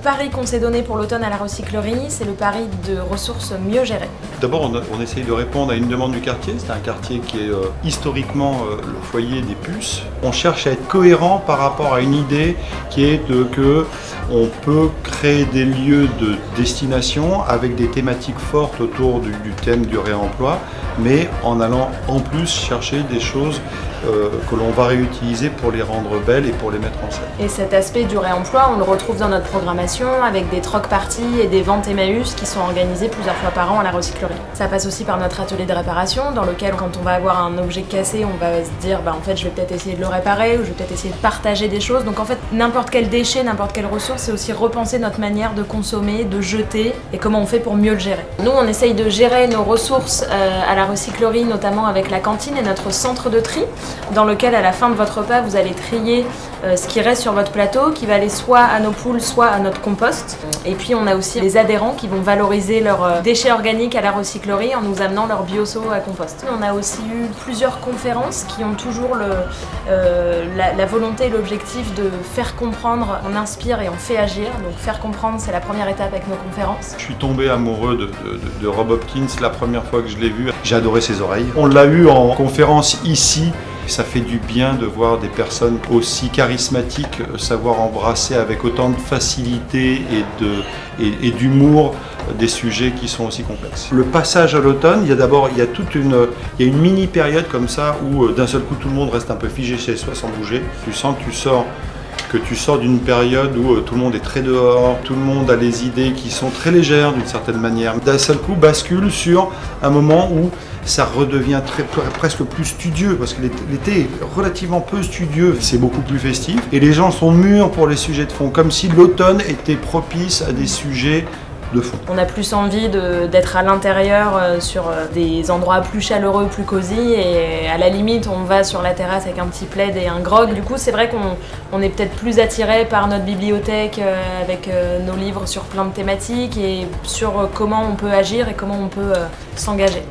pari qu'on s'est donné pour l'automne à la recyclerie, c'est le pari de ressources mieux gérées. D'abord, on essaye de répondre à une demande du quartier. C'est un quartier qui est historiquement le foyer des puces. On cherche à être cohérent par rapport à une idée qui est que on peut créer des lieux de destination avec des thématiques fortes autour du thème du réemploi, mais en allant en plus chercher des choses que l'on va réutiliser pour les rendre belles et pour les mettre en scène. Et cet aspect du réemploi, on le retrouve dans notre programmation avec des troc parties et des ventes Emmaüs qui sont organisées plusieurs fois par an à la recyclerie. Ça passe aussi par notre atelier de réparation dans lequel quand on va avoir un objet cassé, on va se dire en fait je vais peut-être essayer de le réparer ou je vais peut-être essayer de partager des choses. Donc en fait n'importe quel déchet, n'importe quelle ressource, c'est aussi repenser notre manière de consommer, de jeter et comment on fait pour mieux le gérer. Nous on essaye de gérer nos ressources à la recyclerie, notamment avec la cantine et notre centre de tri, dans lequel à la fin de votre repas vous allez trier ce qui reste sur votre plateau, qui va aller soit à nos poules, soit à notre compost. Et puis on a aussi les adhérents qui vont valoriser leurs déchets organiques à la recyclerie en nous amenant leur bioseau à compost. On a aussi eu plusieurs conférences qui ont toujours la volonté et l'objectif de faire comprendre. On inspire et on fait agir, donc faire comprendre c'est la première étape avec nos conférences. Je suis tombé amoureux de Rob Hopkins la première fois que je l'ai vu. J'ai adoré ses oreilles. On l'a eu en conférence ici. Ça fait du bien de voir des personnes aussi charismatiques savoir embrasser avec autant de facilité et d'humour des sujets qui sont aussi complexes. Le passage à l'automne, il y a une mini période comme ça où d'un seul coup tout le monde reste un peu figé chez soi sans bouger. Tu sens que tu sors d'une période où tout le monde est très dehors, tout le monde a les idées qui sont très légères d'une certaine manière. D'un seul coup bascule sur un moment où ça redevient presque plus studieux, parce que l'été est relativement peu studieux, c'est beaucoup plus festif, et les gens sont mûrs pour les sujets de fond, comme si l'automne était propice à des sujets de fond. On a plus envie d'être à l'intérieur sur des endroits plus chaleureux, plus cosy, et à la limite on va sur la terrasse avec un petit plaid et un grog. Du coup c'est vrai qu'on est peut-être plus attiré par notre bibliothèque avec nos livres sur plein de thématiques et sur comment on peut agir et comment on peut s'engager.